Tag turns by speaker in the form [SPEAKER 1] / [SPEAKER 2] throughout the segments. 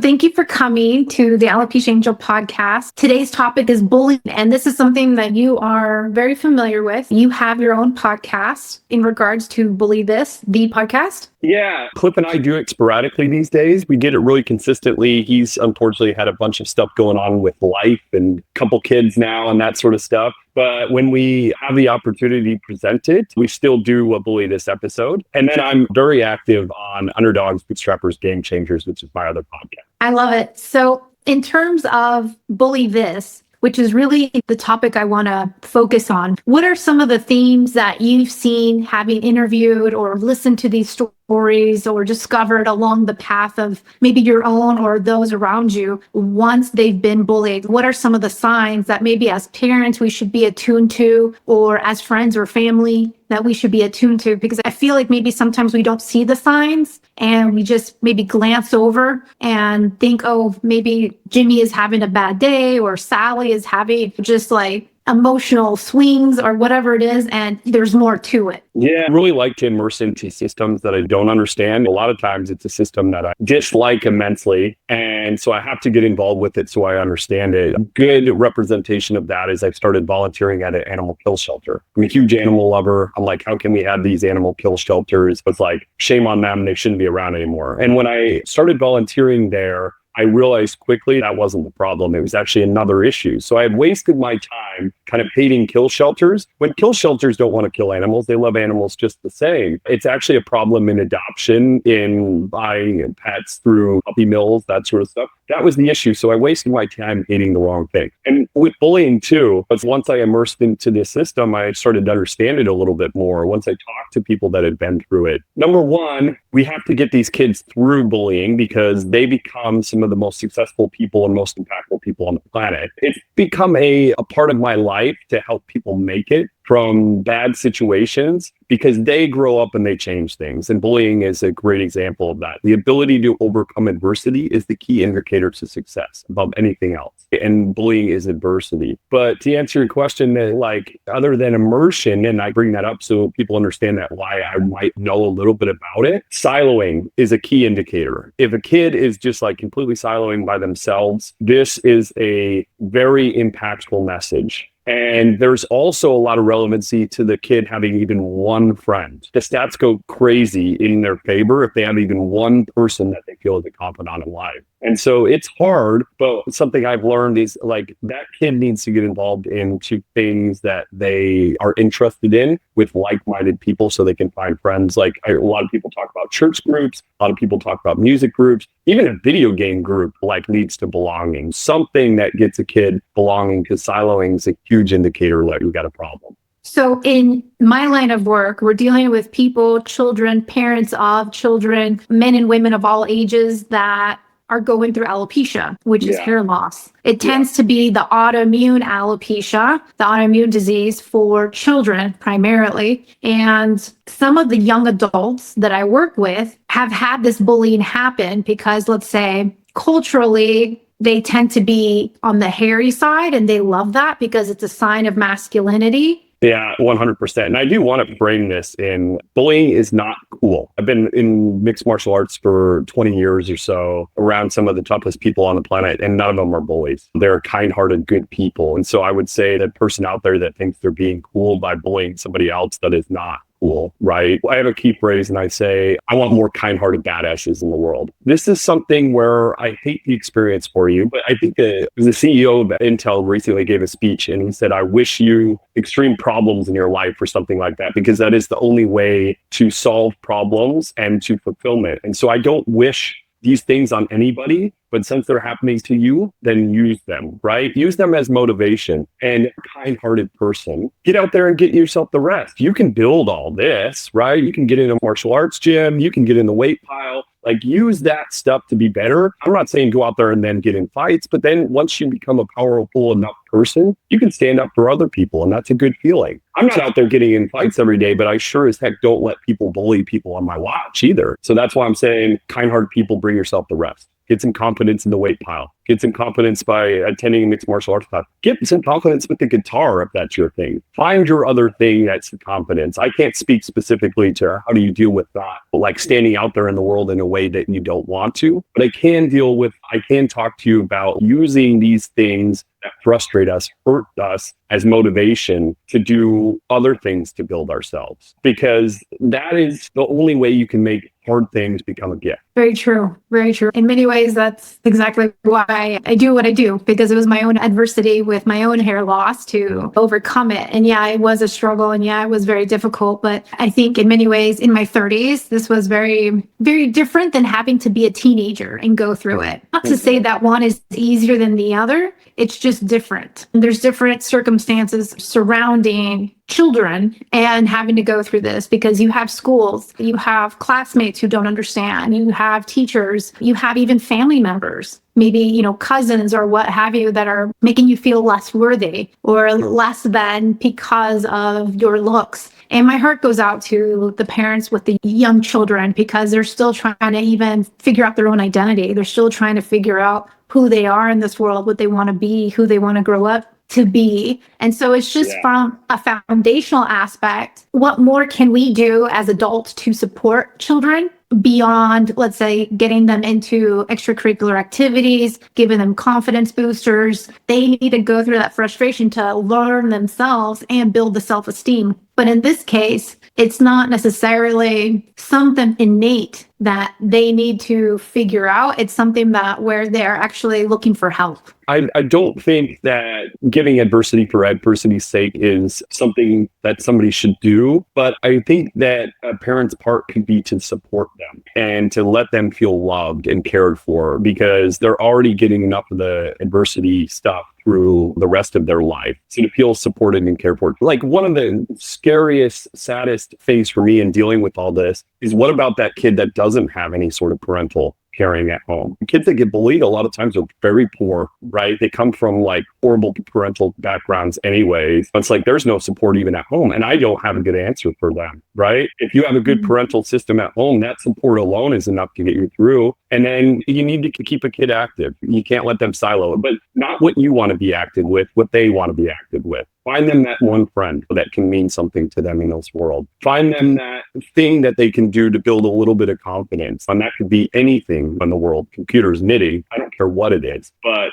[SPEAKER 1] thank you for coming to the Alopecia Angel podcast. Today's topic is bullying, and this is something that you are very familiar with. You have your own podcast in regards to Bully This, the podcast.
[SPEAKER 2] Yeah, Cliff and I do it sporadically these days. We get it really consistently. He's unfortunately had a bunch of stuff going on with life and a couple kids now and that sort of stuff. But when we have the opportunity presented, we still do a Bully This episode. And then I'm very active on Underdogs, Bootstrappers, Game Changers, which is my other podcast.
[SPEAKER 1] I love it. So in terms of Bully This, which is really the topic I want to focus on, what are some of the themes that you've seen having interviewed or listened to these stories or discovered along the path of maybe your own or those around you once they've been bullied? What are some of the signs that maybe as parents we should be attuned to, or as friends or family that we should be attuned to? Because I feel like maybe sometimes we don't see the signs and we just maybe glance over and think, oh, maybe Jimmy is having a bad day or Sally is having just like emotional swings or whatever it is, and there's more to it.
[SPEAKER 2] Yeah, I really like to immerse into systems that I don't understand. A lot of times it's a system that I dislike immensely, and so I have to get involved with it so I understand it. A good representation of that is I've started volunteering at an animal kill shelter. I'm a huge animal lover. I'm like, how can we have these animal kill shelters? It's like, shame on them. They shouldn't be around anymore. And when I started volunteering there, I realized quickly that wasn't the problem. It was actually another issue. So I had wasted my time kind of hating kill shelters. When kill shelters don't want to kill animals, they love animals just the same. It's actually a problem in adoption, in buying pets through puppy mills, that sort of stuff. That was the issue. So I wasted my time hating the wrong thing. And with bullying too, because once I immersed into this system, I started to understand it a little bit more. Once I talked to people that had been through it. Number one, we have to get these kids through bullying because they become some of the most successful people and most impactful people on the planet. It's become a part of my life to help people make it from bad situations because they grow up and they change things. And bullying is a great example of that. The ability to overcome adversity is the key indicator to success above anything else. And bullying is adversity. But to answer your question, like other than immersion, and I bring that up so people understand that why I might know a little bit about it, siloing is a key indicator. If a kid is just like completely siloing by themselves, this is a very impactful message. And there's also a lot of relevancy to the kid having even one friend. The stats go crazy in their favor if they have even one person that they feel is a confidant in life. And so it's hard, but something I've learned is like that kid needs to get involved into things that they are interested in with like-minded people so they can find friends. Like a lot of people talk about church groups, a lot of people talk about music groups, even a video game group like leads to belonging. Something that gets a kid belonging, because siloing is a huge indicator that you've got a problem.
[SPEAKER 1] So in my line of work, we're dealing with people, children, parents of children, men and women of all ages that are going through alopecia, which is hair loss. It tends to be the autoimmune alopecia, the autoimmune disease for children primarily. And some of the young adults that I work with have had this bullying happen because, let's say, culturally, they tend to be on the hairy side and they love that because it's a sign of masculinity.
[SPEAKER 2] Yeah, 100%. And I do want to frame this in bullying is not cool. I've been in mixed martial arts for 20 years or so around some of the toughest people on the planet, and none of them are bullies. They're kind-hearted, good people. And so I would say that person out there that thinks they're being cool by bullying somebody else that is not cool, right? I have a key phrase and I say, I want more kind-hearted badasses in the world. This is something where I hate the experience for you, but I think the CEO of Intel recently gave a speech and he said, I wish you extreme problems in your life or something like that, because that is the only way to solve problems and to fulfillment. And so I don't wish these things on anybody, but since they're happening to you, then use them, right? Use them as motivation. And a kind-hearted person, get out there and get yourself the rest. You can build all this, right? You can get in a martial arts gym. You can get in the weight pile. Like, use that stuff to be better. I'm not saying go out there and then get in fights, but then once you become a powerful enough person, you can stand up for other people, and that's a good feeling. I'm not out there getting in fights every day, but I sure as heck don't let people bully people on my watch either. So that's why I'm saying kind-hearted people, bring yourself the rest. Get some confidence in the weight pile. Get some confidence by attending a mixed martial arts class. Get some confidence with the guitar if that's your thing. Find your other thing that's confidence. I can't speak specifically to how do you deal with that, like standing out there in the world in a way that you don't want to. But I can talk to you about using these things that frustrate us, hurt us as motivation to do other things to build ourselves. Because that is the only way you can make hard things become a gift.
[SPEAKER 1] Very true. Very true. In many ways, that's exactly why I do what I do, because it was my own adversity with my own hair loss to overcome it. And yeah, it was a struggle, and yeah, it was very difficult. But I think in many ways in my 30s, this was very, very different than having to be a teenager and go through it. Not to say that one is easier than the other. It's just different. There's different circumstances surrounding children and having to go through this, because you have schools, you have classmates who don't understand, you have teachers, you have even family members, maybe, cousins or what have you, that are making you feel less worthy or less than because of your looks. And my heart goes out to the parents with the young children, because they're still trying to even figure out their own identity. They're still trying to figure out who they are in this world, what they want to be, who they want to grow up to be. And so it's just from a foundational aspect, what more can we do as adults to support children beyond, let's say, getting them into extracurricular activities, giving them confidence boosters? They need to go through that frustration to learn themselves and build the self-esteem. But in this case, it's not necessarily something innate that they need to figure out. It's something that where they're actually looking for help.
[SPEAKER 2] I don't think that giving adversity for adversity's sake is something that somebody should do, but I think that a parent's part could be to support them and to let them feel loved and cared for, because they're already getting enough of the adversity stuff through the rest of their life. So to feel supported and cared for. Like, one of the scariest, saddest things for me in dealing with all this is, what about that kid that doesn't have any sort of parental caring at home? Kids that get bullied a lot of times are very poor, right? They come from like horrible parental backgrounds anyways. It's like there's no support even at home, and I don't have a good answer for them, right? If you have a good parental system at home, that support alone is enough to get you through. And then you need to keep a kid active. You can't let them silo it, but not what you want to be active with, what they want to be active with. Find them that one friend that can mean something to them in this world. Find them that thing that they can do to build a little bit of confidence. And that could be anything in the world, computers, knitting, I don't care what it is.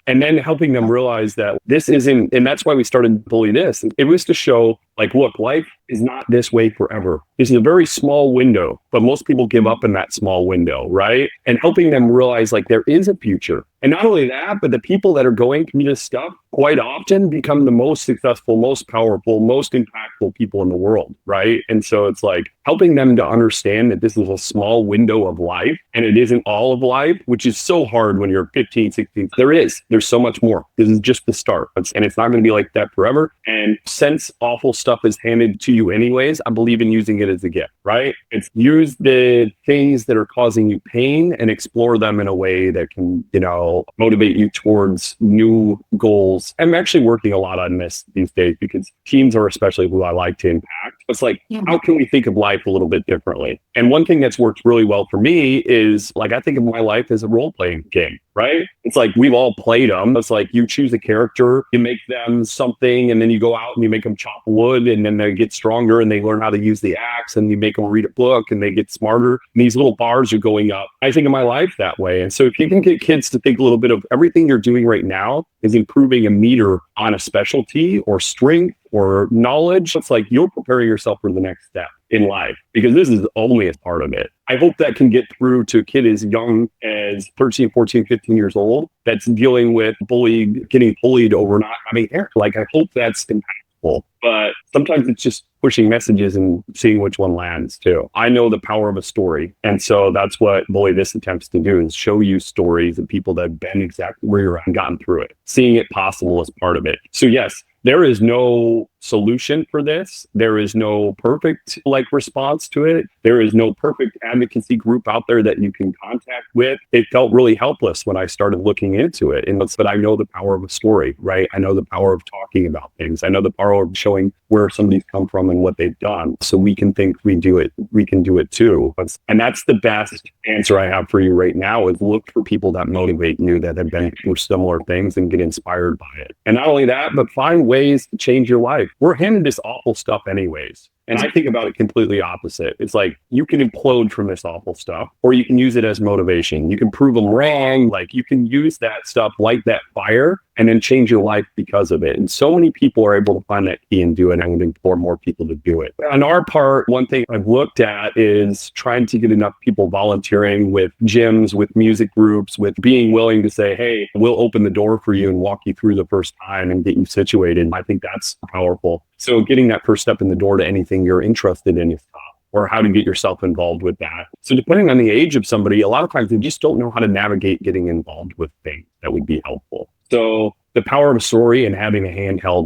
[SPEAKER 2] And then helping them realize that this isn't, and that's why we started Bully This. It was to show, like, look, life is not this way forever. This is a very small window, but most people give up in that small window, right? And helping them realize, like, there is a future. And not only that, but the people that are going through this stuff quite often become the most successful, most powerful, most impactful people in the world, right? And so it's like helping them to understand that this is a small window of life and it isn't all of life, which is so hard when you're 15, 16. There's so much more. This is just the start. And it's not going to be like that forever. And since awful stuff is handed to you anyways, I believe in using it as a gift, right? It's use the things that are causing you pain and explore them in a way that can, motivate you towards new goals. I'm actually working a lot on this these days, because teens are especially who I like to impact. It's like, how can we think of life a little bit differently? And one thing that's worked really well for me is, like, I think of my life as a role-playing game, right? It's like we've all played them. It's like you choose a character, you make them something, and then you go out and you make them chop wood, and then they get stronger and they learn how to use the axe, and you make them read a book and they get smarter. And these little bars are going up. I think of my life that way. And so if you can get kids to think a little bit of everything you're doing right now is improving a meter on a specialty or strength or knowledge, it's like you're preparing yourself for the next step in life, because this is only a part of it. I hope that can get through to a kid as young as 13, 14, 15 years old that's dealing with getting bullied over not having hair. Like, I hope that's impactful. But sometimes it's just pushing messages and seeing which one lands too. I know the power of a story. And so that's what Bully This attempts to do, is show you stories of people that have been exactly where you're at and gotten through it. Seeing it possible is part of it. So yes, there is no solution for this. There is no perfect response to it. There is no perfect advocacy group out there that you can contact with. It felt really helpless when I started looking into it. But I know the power of a story, right? I know the power of talking about things. I know the power of showing where somebody's come from and what they've done. So we can think we do it. We can do it too. And that's the best answer I have for you right now, is look for people that motivate you, that have been through similar things, and get inspired by it. And not only that, but find ways to change your life. We're handed this awful stuff anyways. And I think about it completely opposite. It's like, you can implode from this awful stuff, or you can use it as motivation. You can prove them wrong. Like, you can use that stuff, light that fire, and then change your life because of it. And so many people are able to find that key and do it. And I'm going to implore more people to do it. On our part, one thing I've looked at is trying to get enough people volunteering with gyms, with music groups, with being willing to say, hey, we'll open the door for you and walk you through the first time and get you situated. I think that's powerful. So getting that first step in the door to anything you're interested in is tough, or how to get yourself involved with that. So depending on the age of somebody, a lot of times they just don't know how to navigate getting involved with things that would be helpful. So the power of a story and having a handheld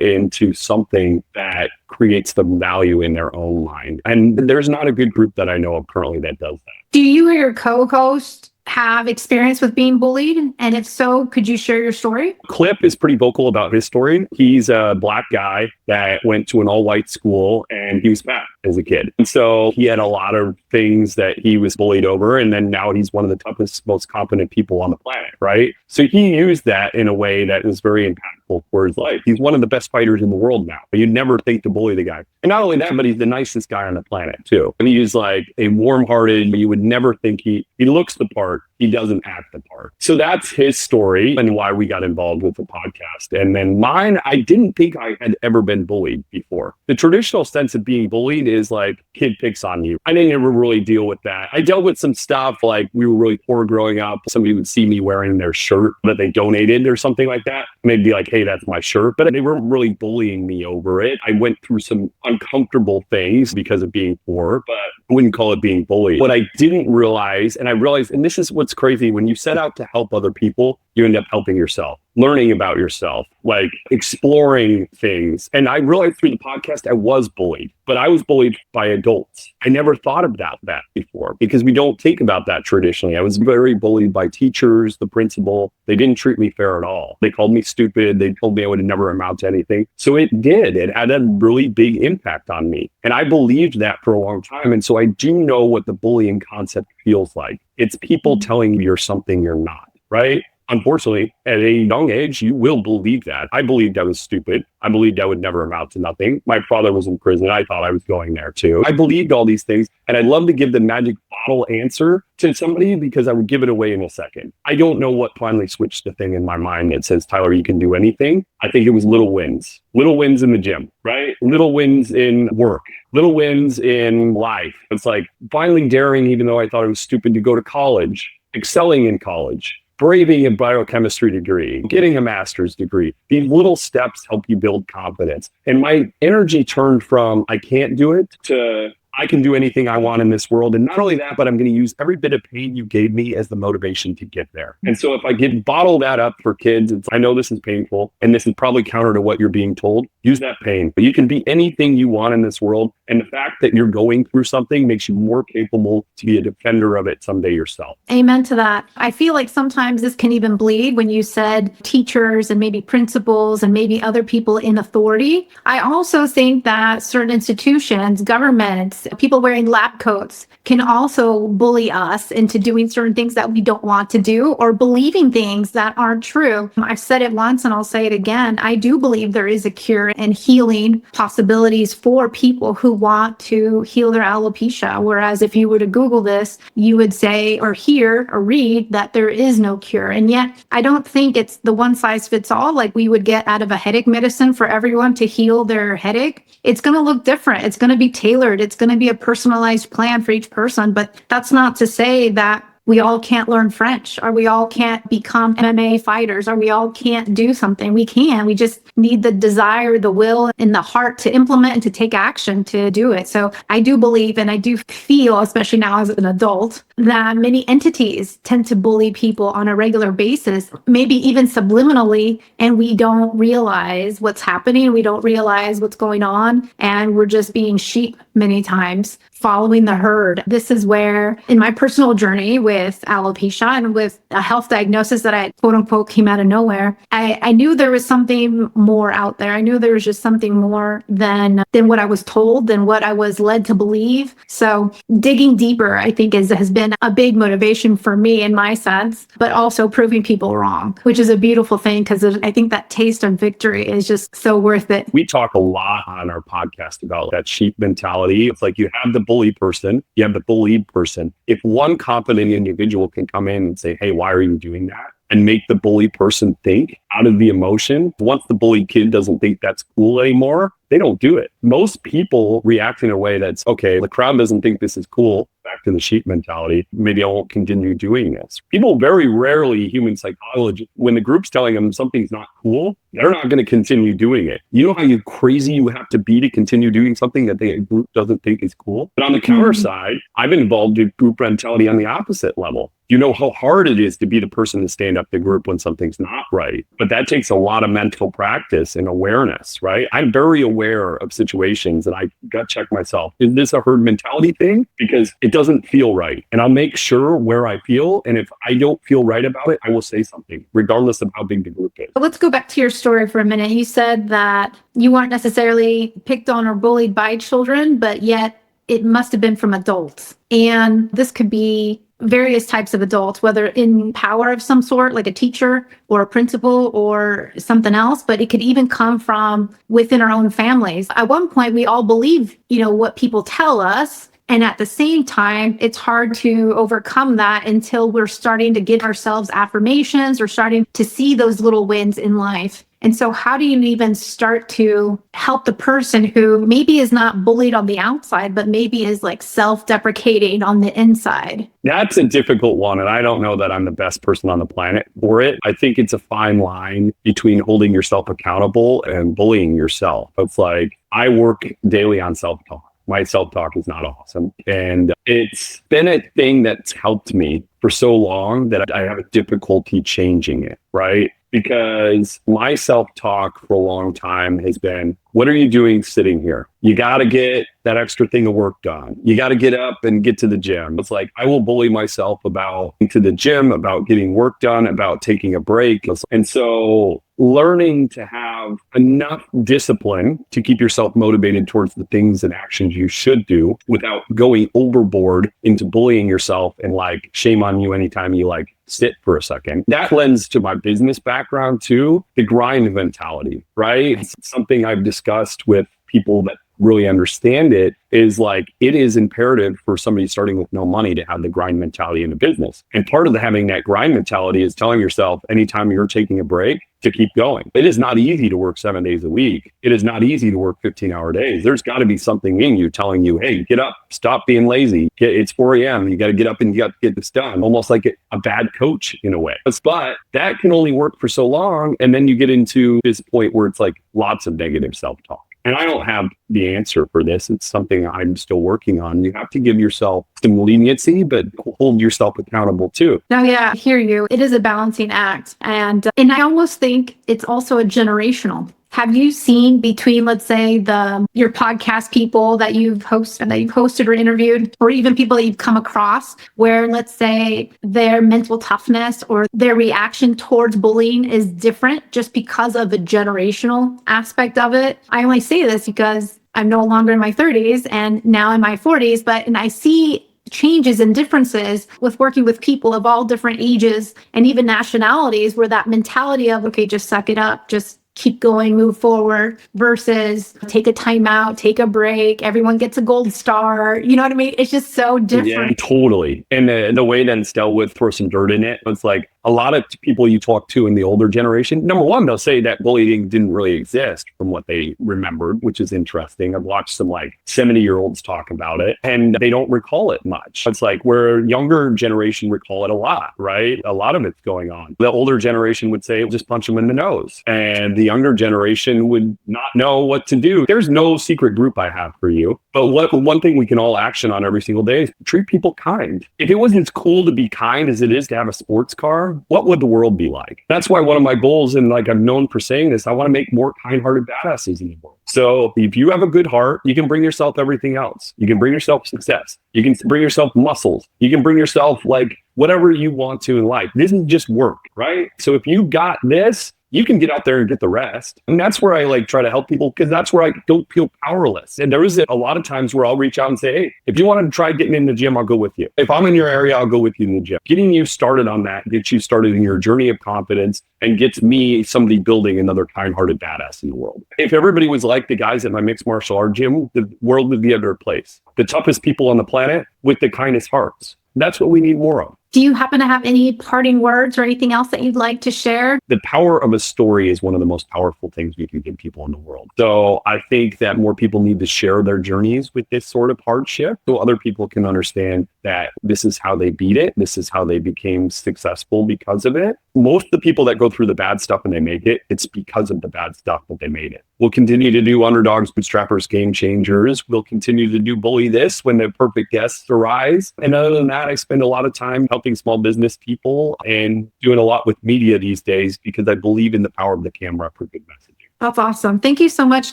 [SPEAKER 2] into something that creates the value in their own mind. And there's not a good group that I know of currently that does that.
[SPEAKER 1] Do you or your co-host have experience with being bullied? And if so, could you share your story?
[SPEAKER 2] Clip is pretty vocal about his story. He's a Black guy that went to an all-white school, and he was fat as a kid. And so he had a lot of things that he was bullied over. And then now he's one of the toughest, most competent people on the planet, right? So he used that in a way that is very impactful for his life. He's one of the best fighters in the world now. You'd never think to bully the guy. And not only that, but he's the nicest guy on the planet too. And he's like a warm-hearted, you would never think he looks the part. He doesn't act the part. So that's his story and why we got involved with the podcast. And then mine, I didn't think I had ever been bullied before. The traditional sense of being bullied is like, kid picks on you. I didn't ever really deal with that. I dealt with some stuff like, we were really poor growing up. Somebody would see me wearing their shirt that they donated or something like that. And they'd be like, hey, that's my shirt. But they weren't really bullying me over it. I went through some uncomfortable things because of being poor, but I wouldn't call it being bullied. What I didn't realize, and I realized, and this is what's crazy, when you set out to help other people, you end up helping yourself, learning about yourself, like exploring things. And I realized through the podcast, I was bullied, but I was bullied by adults. I never thought about that before because we don't think about that traditionally. I was very bullied by teachers, the principal. They didn't treat me fair at all. They called me stupid. They told me I would never amount to anything. So it did. It had a really big impact on me. And I believed that for a long time. And so I do know what the bullying concept feels like. It's people telling you you're something you're not, right? Unfortunately, at a young age, you will believe that. I believed I was stupid. I believed I would never amount to nothing. My father was in prison. I thought I was going there too. I believed all these things. And I'd love to give the magic bottle answer to somebody because I would give it away in a second. I don't know what finally switched the thing in my mind that says, Tyler, you can do anything. I think it was little wins in the gym, right? Little wins in work, little wins in life. It's like finally daring, even though I thought it was stupid, to go to college, excelling in college, braving a biochemistry degree, getting a master's degree. These little steps help you build confidence. And my energy turned from I can't do it to I can do anything I want in this world. And not only that, but I'm going to use every bit of pain you gave me as the motivation to get there. And so if I get bottle that up for kids, I know this is painful and this is probably counter to what you're being told. Use that pain. But you can be anything you want in this world. And the fact that you're going through something makes you more capable to be a defender of it someday yourself.
[SPEAKER 1] Amen to that. I feel like sometimes this can even bleed when you said teachers and maybe principals and maybe other people in authority. I also think that certain institutions, governments, people wearing lab coats can also bully us into doing certain things that we don't want to do or believing things that aren't true. I've said it once and I'll say it again. I do believe there is a cure and healing possibilities for people who want to heal their alopecia. Whereas if you were to Google this, you would say or hear or read that there is no cure. And yet I don't think it's the one size fits all like we would get out of a headache medicine for everyone to heal their headache. It's going to look different. It's going to be tailored. It's going to be a personalized plan for each person. But that's not to say that we all can't learn French, or we all can't become MMA fighters, or we all can't do something. We can. We just need the desire, the will, and the heart to implement and to take action to do it. So I do believe, and I do feel, especially now as an adult, that many entities tend to bully people on a regular basis, maybe even subliminally, and we don't realize what's happening. We don't realize what's going on, and we're just being sheep many times, following the herd. This is where, in my personal journey with alopecia and with a health diagnosis that I quote unquote came out of nowhere, I knew there was something more out there. I knew there was just something more than what I was told, than what I was led to believe. So digging deeper, I think, has been a big motivation for me in my sense, but also proving people wrong, which is a beautiful thing, because I think that taste of victory is just so worth it.
[SPEAKER 2] We talk a lot on our podcast about that sheep mentality. It's like you have the bully person, you have the bullied person. If one competent individual can come in and say, hey, why are you doing that? And make the bully person think out of the emotion. Once the bullied kid doesn't think that's cool anymore, they don't do it. Most people react in a way that's, okay, the crowd doesn't think this is cool. Back to the sheep mentality. Maybe I won't continue doing this. People very rarely, human psychology, when the group's telling them something's not cool, they're not going to continue doing it. You know how crazy you have to be to continue doing something that the group doesn't think is cool? But on the counter side, I've been involved in group mentality on the opposite level. You know how hard it is to be the person to stand up to the group when something's not right. But that takes a lot of mental practice and awareness, right? I'm very aware of situations and I gut check myself. Is this a herd mentality thing? Because it doesn't feel right. And I'll make sure where I feel. And if I don't feel right about it, I will say something, regardless of how big the group is.
[SPEAKER 1] Let's go back to your story for a minute. You said that you weren't necessarily picked on or bullied by children, but yet it must have been from adults. And this could be various types of adults, whether in power of some sort, like a teacher or a principal or something else, but it could even come from within our own families. At one point, we all believe, what people tell us. And at the same time, it's hard to overcome that until we're starting to give ourselves affirmations or starting to see those little wins in life. And so how do you even start to help the person who maybe is not bullied on the outside, but maybe is like self-deprecating on the inside?
[SPEAKER 2] That's a difficult one. And I don't know that I'm the best person on the planet for it. I think it's a fine line between holding yourself accountable and bullying yourself. It's like I work daily on self-talk. My self-talk is not awesome. And it's been a thing that's helped me for so long that I have a difficulty changing it, right? Because my self-talk for a long time has been, what are you doing sitting here? You got to get that extra thing of work done. You got to get up and get to the gym. It's like, I will bully myself about to the gym, about getting work done, about taking a break. And so learning to have enough discipline to keep yourself motivated towards the things and actions you should do without going overboard into bullying yourself and like shame on you anytime you like sit for a second. That lends to my business background too, the grind mentality, right? It's something I've discussed with people that really understand it, is like, it is imperative for somebody starting with no money to have the grind mentality in a business. And part of having that grind mentality is telling yourself anytime you're taking a break to keep going. It is not easy to work 7 days a week. It is not easy to work 15-hour days. There's got to be something in you telling you, hey, get up, stop being lazy. It's 4 a.m. You got to get up and you got to get this done. Almost like a bad coach in a way. But that can only work for so long. And then you get into this point where it's like lots of negative self-talk. And I don't have the answer for this. It's something I'm still working on. You have to give yourself some leniency, but hold yourself accountable too.
[SPEAKER 1] No, yeah, I hear you. It is a balancing act. And I almost think it's also a generational. Have you seen between, let's say, your podcast people that you've hosted or interviewed, or even people that you've come across, where, let's say, their mental toughness or their reaction towards bullying is different just because of the generational aspect of it? I only say this because I'm no longer in my 30s and now in my 40s, and I see changes and differences with working with people of all different ages and even nationalities, where that mentality of, okay, just suck it up, just keep going, move forward, versus take a time out, take a break, everyone gets a gold star. You know what I mean? It's just so different.
[SPEAKER 2] Yeah, totally. And the way that it's dealt with, throw some dirt in it. It's like, a lot of people you talk to in the older generation, number one, they'll say that bullying didn't really exist from what they remembered, which is interesting. I've watched some like 70-year-olds talk about it and they don't recall it much. It's like where younger generation recall it a lot, right? A lot of it's going on. The older generation would say, just punch them in the nose. And the younger generation would not know what to do. There's no secret group I have for you. But one thing we can all action on every single day is treat people kind. If it wasn't as cool to be kind as it is to have a sports car, what would the world be like? That's why one of my goals, and like I'm known for saying this, I want to make more kind-hearted badasses in the world. So if you have a good heart, you can bring yourself everything else. You can bring yourself success. You can bring yourself muscles. You can bring yourself like whatever you want to in life. This is just work, right? So if you got this, you can get out there and get the rest. And that's where I like try to help people because that's where I don't feel powerless. And there is a lot of times where I'll reach out and say, hey, if you want to try getting in the gym, I'll go with you. If I'm in your area, I'll go with you in the gym. Getting you started on that gets you started in your journey of confidence and gets me somebody building another kind-hearted badass in the world. If everybody was like the guys at my mixed martial art gym, the world would be a better place. The toughest people on the planet with the kindest hearts. That's what we need more of.
[SPEAKER 1] Do you happen to have any parting words or anything else that you'd like to share?
[SPEAKER 2] The power of a story is one of the most powerful things we can give people in the world. So I think that more people need to share their journeys with this sort of hardship so other people can understand that this is how they beat it. This is how they became successful because of it. Most of the people that go through the bad stuff and they make it, it's because of the bad stuff that they made it. We'll continue to do underdogs, bootstrappers, game changers. We'll continue to do bully this when the perfect guests arise. And other than that, I spend a lot of time helping small business people and doing a lot with media these days because I believe in the power of the camera for good messaging.
[SPEAKER 1] That's awesome. Thank you so much,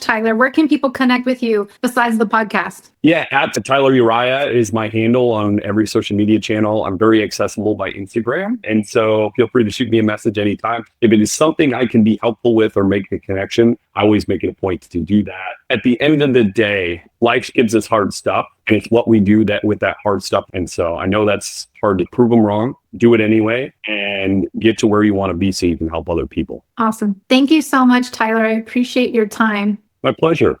[SPEAKER 1] Tyler. Where can people connect with you besides the podcast?
[SPEAKER 2] Yeah, at Tyler Uriah is my handle on every social media channel. I'm very accessible by Instagram. And so feel free to shoot me a message anytime. If it is something I can be helpful with or make a connection, I always make it a point to do that. At the end of the day, life gives us hard stuff. And it's what we do that with that hard stuff. And so I know that's hard to prove them wrong. Do it anyway and get to where you want to be so you can help other people.
[SPEAKER 1] Awesome. Thank you so much, Tyler. I appreciate your time.
[SPEAKER 2] My pleasure.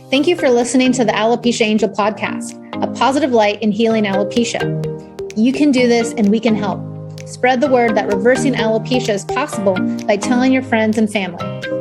[SPEAKER 3] Thank you for listening to the Alopecia Angel podcast, a positive light in healing alopecia. You can do this and we can help. Spread the word that reversing alopecia is possible by telling your friends and family.